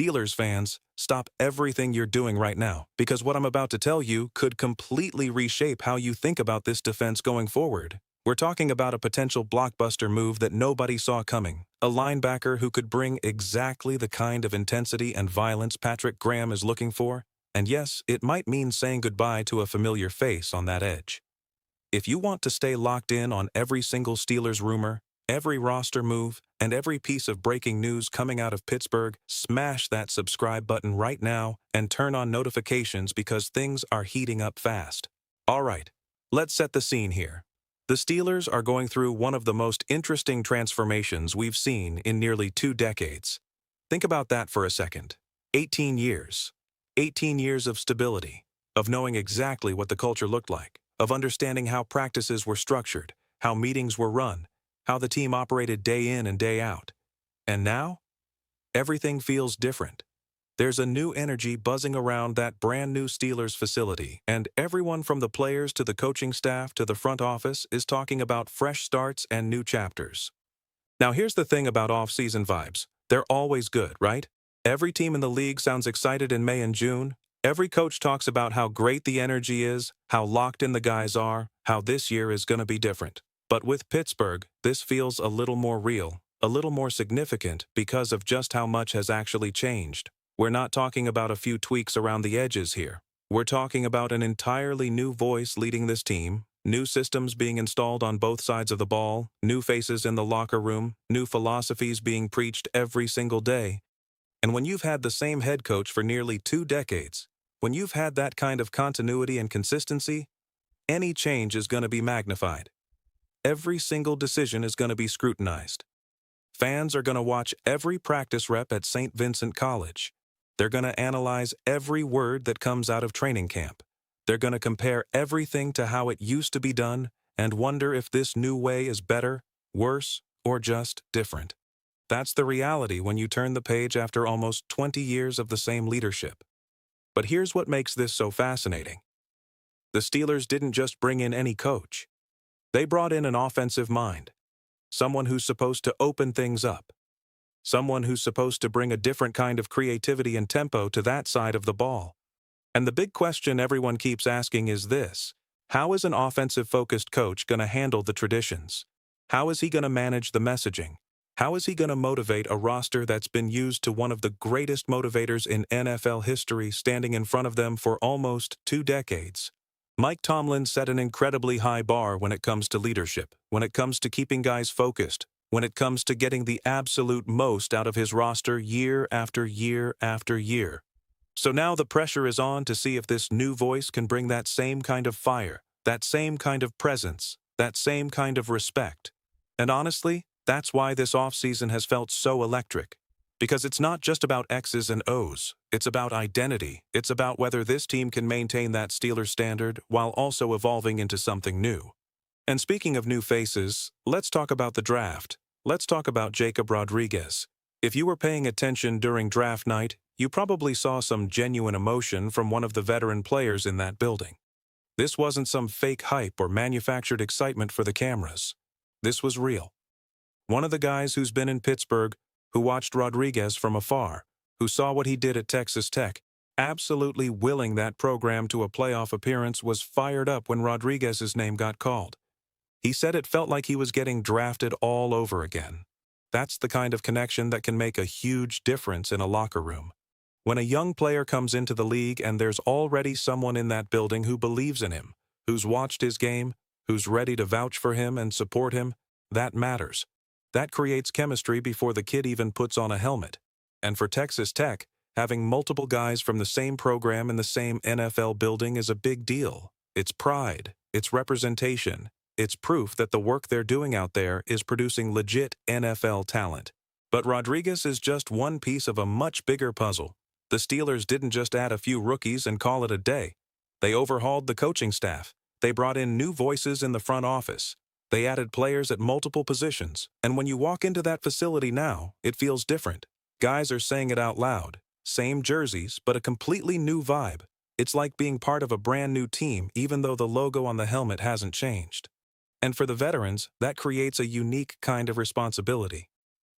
Steelers fans, stop everything you're doing right now, because what I'm about to tell you could completely reshape how you think about this defense going forward. We're talking about a potential blockbuster move that nobody saw coming, a linebacker who could bring exactly the kind of intensity and violence Patrick Graham is looking for. And yes, it might mean saying goodbye to a familiar face on that edge. If you want to stay locked in on every single Steelers rumor, every roster move, and every piece of breaking news coming out of Pittsburgh, smash that subscribe button right now and turn on notifications because things are heating up fast. All right, let's set the scene here. The Steelers are going through one of the most interesting transformations we've seen in nearly 2 decades. Think about that for a second. 18 years. 18 years of stability, of knowing exactly what the culture looked like, of understanding how practices were structured, how meetings were run, how the team operated day in and day out. And now, everything feels different. There's a new energy buzzing around that brand new Steelers facility, and everyone from the players to the coaching staff to the front office is talking about fresh starts and new chapters. Now here's the thing about off-season vibes. They're always good, right? Every team in the league sounds excited in May and June. Every coach talks about how great the energy is, how locked in the guys are, how this year is going to be different. But with Pittsburgh, this feels a little more real, a little more significant because of just how much has actually changed. We're not talking about a few tweaks around the edges here. We're talking about an entirely new voice leading this team, new systems being installed on both sides of the ball, new faces in the locker room, new philosophies being preached every single day. And when you've had the same head coach for nearly 2 decades, when you've had that kind of continuity and consistency, any change is going to be magnified. Every single decision is going to be scrutinized. Fans are going to watch every practice rep at St. Vincent College. They're going to analyze every word that comes out of training camp. They're going to compare everything to how it used to be done and wonder if this new way is better, worse, or just different. That's the reality when you turn the page after almost 20 years of the same leadership. But here's what makes this so fascinating. The Steelers didn't just bring in any coach. They brought in an offensive mind, someone who's supposed to open things up, someone who's supposed to bring a different kind of creativity and tempo to that side of the ball. And the big question everyone keeps asking is this: how is an offensive-focused coach going to handle the traditions? How is he going to manage the messaging? How is he going to motivate a roster that's been used to one of the greatest motivators in NFL history standing in front of them for almost 2 decades? Mike Tomlin set an incredibly high bar when it comes to leadership, when it comes to keeping guys focused, when it comes to getting the absolute most out of his roster year after year after year. So now the pressure is on to see if this new voice can bring that same kind of fire, that same kind of presence, that same kind of respect. And honestly, that's why this offseason has felt so electric. Because it's not just about X's and O's. It's about identity. It's about whether this team can maintain that Steelers standard while also evolving into something new. And speaking of new faces, let's talk about the draft. Let's talk about Jacob Rodriguez. If you were paying attention during draft night, you probably saw some genuine emotion from one of the veteran players in that building. This wasn't some fake hype or manufactured excitement for the cameras. This was real. One of the guys who's been in Pittsburgh, who watched Rodriguez from afar, who saw what he did at Texas Tech, absolutely willing that program to a playoff appearance, was fired up when Rodriguez's name got called. He said it felt like he was getting drafted all over again. That's the kind of connection that can make a huge difference in a locker room. When a young player comes into the league and there's already someone in that building who believes in him, who's watched his game, who's ready to vouch for him and support him, that matters. That creates chemistry before the kid even puts on a helmet. And for Texas Tech, having multiple guys from the same program in the same NFL building is a big deal. It's pride, it's representation, it's proof that the work they're doing out there is producing legit NFL talent. But Rodriguez is just one piece of a much bigger puzzle. The Steelers didn't just add a few rookies and call it a day. They overhauled the coaching staff. They brought in new voices in the front office. They added players at multiple positions. And when you walk into that facility now, it feels different. Guys are saying it out loud. Same jerseys, but a completely new vibe. It's like being part of a brand new team, even though the logo on the helmet hasn't changed. And for the veterans, that creates a unique kind of responsibility.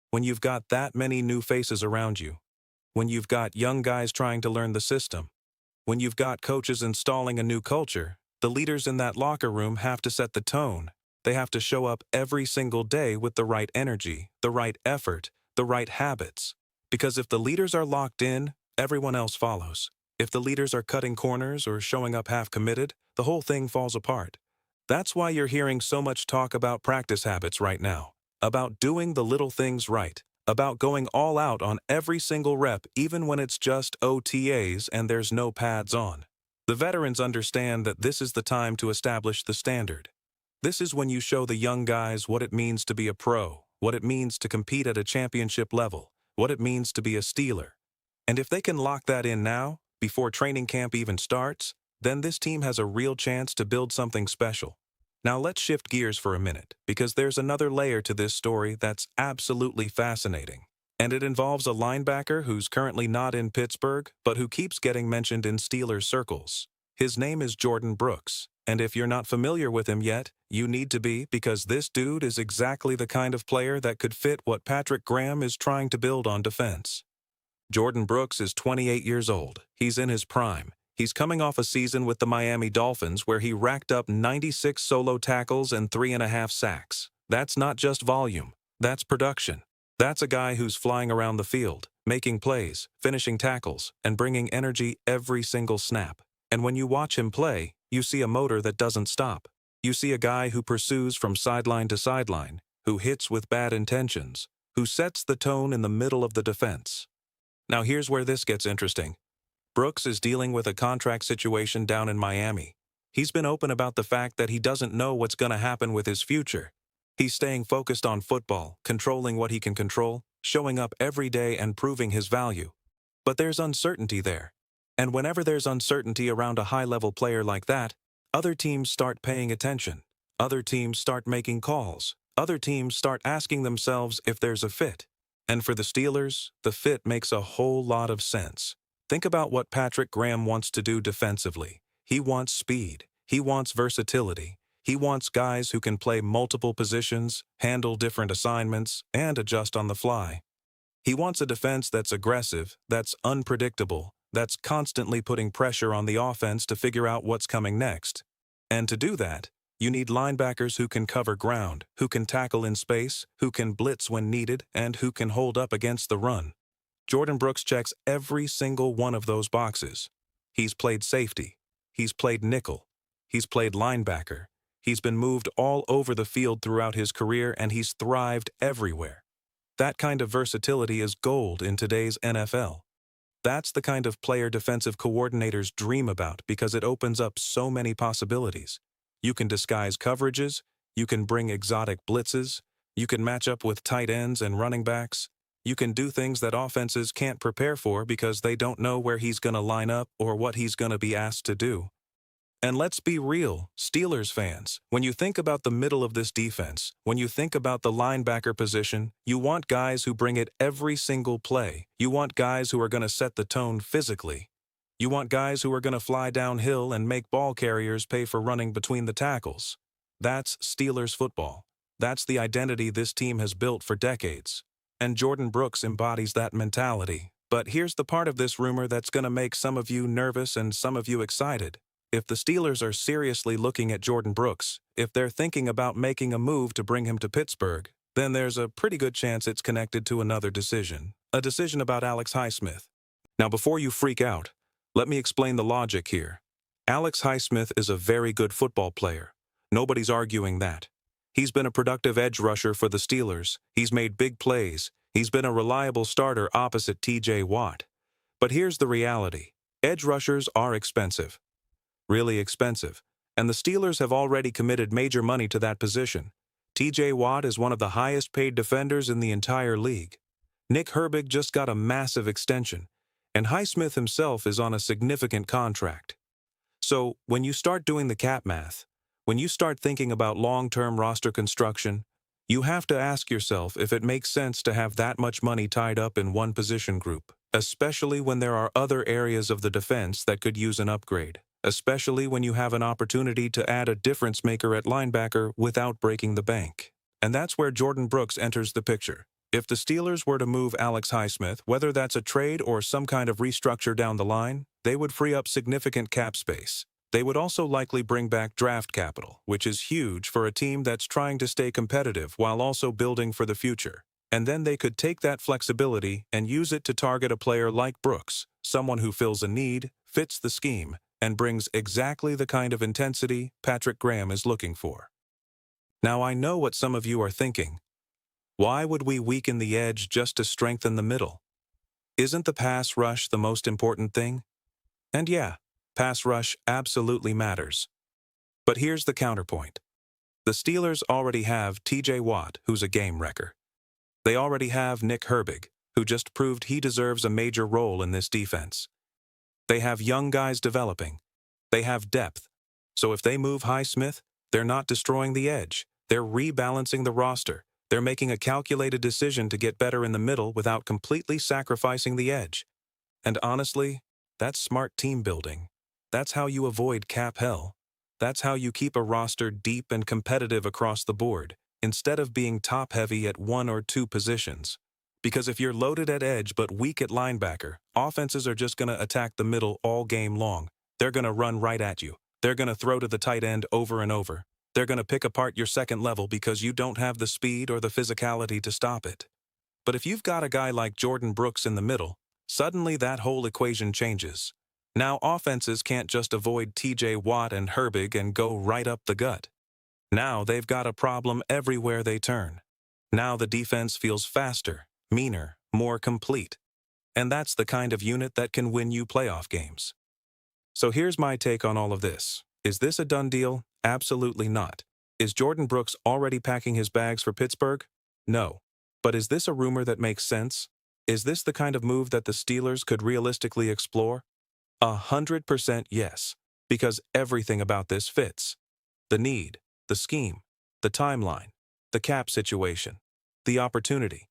When you've got that many new faces around you, when you've got young guys trying to learn the system, when you've got coaches installing a new culture, the leaders in that locker room have to set the tone. They have to show up every single day with the right energy, the right effort, the right habits. Because if the leaders are locked in, everyone else follows. If the leaders are cutting corners or showing up half-committed, the whole thing falls apart. That's why you're hearing so much talk about practice habits right now, about doing the little things right, about going all out on every single rep even when it's just OTAs and there's no pads on. The veterans understand that this is the time to establish the standard. This is when you show the young guys what it means to be a pro, what it means to compete at a championship level, what it means to be a Steeler. And if they can lock that in now, before training camp even starts, then this team has a real chance to build something special. Now let's shift gears for a minute, because there's another layer to this story that's absolutely fascinating. And it involves a linebacker who's currently not in Pittsburgh, but who keeps getting mentioned in Steelers circles. His name is Jordyn Brooks, and if you're not familiar with him yet, you need to be, because this dude is exactly the kind of player that could fit what Patrick Graham is trying to build on defense. Jordyn Brooks is 28 years old. He's in his prime. He's coming off a season with the Miami Dolphins where he racked up 96 solo tackles and 3.5 sacks. That's not just volume. That's production. That's a guy who's flying around the field, making plays, finishing tackles, and bringing energy every single snap. And when you watch him play, you see a motor that doesn't stop. You see a guy who pursues from sideline to sideline, who hits with bad intentions, who sets the tone in the middle of the defense. Now here's where this gets interesting. Brooks is dealing with a contract situation down in Miami. He's been open about the fact that he doesn't know what's going to happen with his future. He's staying focused on football, controlling what he can control, showing up every day and proving his value. But there's uncertainty there. And whenever there's uncertainty around a high-level player like that, other teams start paying attention. Other teams start making calls. Other teams start asking themselves if there's a fit. And for the Steelers, the fit makes a whole lot of sense. Think about what Patrick Graham wants to do defensively. He wants speed. He wants versatility. He wants guys who can play multiple positions, handle different assignments, and adjust on the fly. He wants a defense that's aggressive, that's unpredictable, that's constantly putting pressure on the offense to figure out what's coming next. And to do that, you need linebackers who can cover ground, who can tackle in space, who can blitz when needed, and who can hold up against the run. Jordyn Brooks checks every single one of those boxes. He's played safety. He's played nickel. He's played linebacker. He's been moved all over the field throughout his career, and he's thrived everywhere. That kind of versatility is gold in today's NFL. That's the kind of player defensive coordinators dream about because it opens up so many possibilities. You can disguise coverages, you can bring exotic blitzes, you can match up with tight ends and running backs, you can do things that offenses can't prepare for because they don't know where he's going to line up or what he's going to be asked to do. And let's be real, Steelers fans, when you think about the middle of this defense, when you think about the linebacker position, you want guys who bring it every single play. You want guys who are going to set the tone physically. You want guys who are going to fly downhill and make ball carriers pay for running between the tackles. That's Steelers football. That's the identity this team has built for decades. And Jordyn Brooks embodies that mentality. But here's the part of this rumor that's going to make some of you nervous and some of you excited. If the Steelers are seriously looking at Jordyn Brooks, if they're thinking about making a move to bring him to Pittsburgh, then there's a pretty good chance it's connected to another decision. A decision about Alex Highsmith. Now before you freak out, let me explain the logic here. Alex Highsmith is a very good football player. Nobody's arguing that. He's been a productive edge rusher for the Steelers. He's made big plays. He's been a reliable starter opposite T.J. Watt. But here's the reality. Edge rushers are expensive. Really expensive. And the Steelers have already committed major money to that position. T.J. Watt is one of the highest paid defenders in the entire league. Nick Herbig just got a massive extension. And Highsmith himself is on a significant contract. So, when you start doing the cap math, when you start thinking about long-term roster construction, you have to ask yourself if it makes sense to have that much money tied up in one position group, especially when there are other areas of the defense that could use an upgrade, especially when you have an opportunity to add a difference maker at linebacker without breaking the bank. And that's where Jordyn Brooks enters the picture. If the Steelers were to move Alex Highsmith, whether that's a trade or some kind of restructure down the line, they would free up significant cap space. They would also likely bring back draft capital, which is huge for a team that's trying to stay competitive while also building for the future. And then they could take that flexibility and use it to target a player like Brooks, someone who fills a need, fits the scheme, and brings exactly the kind of intensity Patrick Graham is looking for. Now I know what some of you are thinking. Why would we weaken the edge just to strengthen the middle? Isn't the pass rush the most important thing? And yeah, pass rush absolutely matters. But here's the counterpoint. The Steelers already have T.J. Watt, who's a game wrecker. They already have Nick Herbig, who just proved he deserves a major role in this defense. They have young guys developing. They have depth. So if they move Highsmith, they're not destroying the edge. They're rebalancing the roster. They're making a calculated decision to get better in the middle without completely sacrificing the edge. And honestly, that's smart team building. That's how you avoid cap hell. That's how you keep a roster deep and competitive across the board, instead of being top-heavy at one or two positions. Because if you're loaded at edge but weak at linebacker, offenses are just going to attack the middle all game long. They're going to run right at you. They're going to throw to the tight end over and over. They're going to pick apart your second level because you don't have the speed or the physicality to stop it. But if you've got a guy like Jordyn Brooks in the middle, suddenly that whole equation changes. Now offenses can't just avoid T.J. Watt and Herbig and go right up the gut. Now they've got a problem everywhere they turn. Now the defense feels faster, meaner, more complete. And that's the kind of unit that can win you playoff games. So here's my take on all of this. Is this a done deal? Absolutely not. Is Jordyn Brooks already packing his bags for Pittsburgh? No. But is this a rumor that makes sense? Is this the kind of move that the Steelers could realistically explore? 100% yes, because everything about this fits. The need, the scheme, the timeline, the cap situation, the opportunity.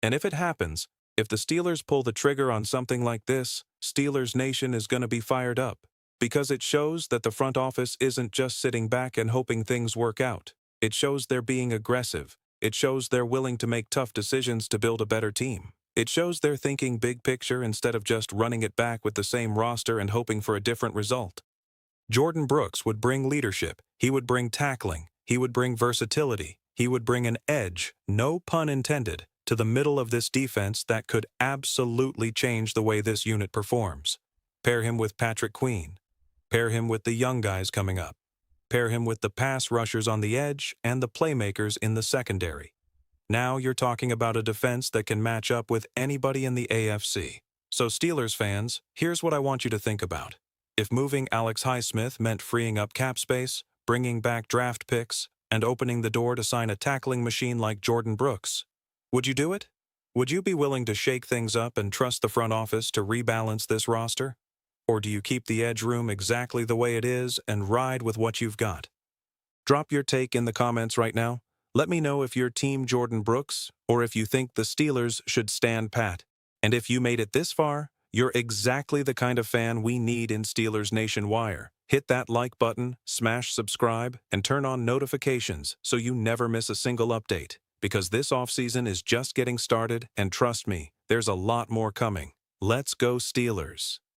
And if it happens, if the Steelers pull the trigger on something like this, Steelers Nation is going to be fired up. Because it shows that the front office isn't just sitting back and hoping things work out. It shows they're being aggressive. It shows they're willing to make tough decisions to build a better team. It shows they're thinking big picture instead of just running it back with the same roster and hoping for a different result. Jordyn Brooks would bring leadership. He would bring tackling. He would bring versatility. He would bring an edge, no pun intended, to the middle of this defense that could absolutely change the way this unit performs. Pair him with Patrick Queen. Pair him with the young guys coming up. Pair him with the pass rushers on the edge and the playmakers in the secondary. Now you're talking about a defense that can match up with anybody in the AFC. So Steelers fans, here's what I want you to think about. If moving Alex Highsmith meant freeing up cap space, bringing back draft picks, and opening the door to sign a tackling machine like Jordyn Brooks, would you do it? Would you be willing to shake things up and trust the front office to rebalance this roster? Or do you keep the edge room exactly the way it is and ride with what you've got? Drop your take in the comments right now. Let me know if you're Team Jordyn Brooks or if you think the Steelers should stand pat. And if you made it this far, you're exactly the kind of fan we need in Steelers Nation Wire. Hit that like button, smash subscribe, and turn on notifications so you never miss a single update. Because this offseason is just getting started, and trust me, there's a lot more coming. Let's go Steelers!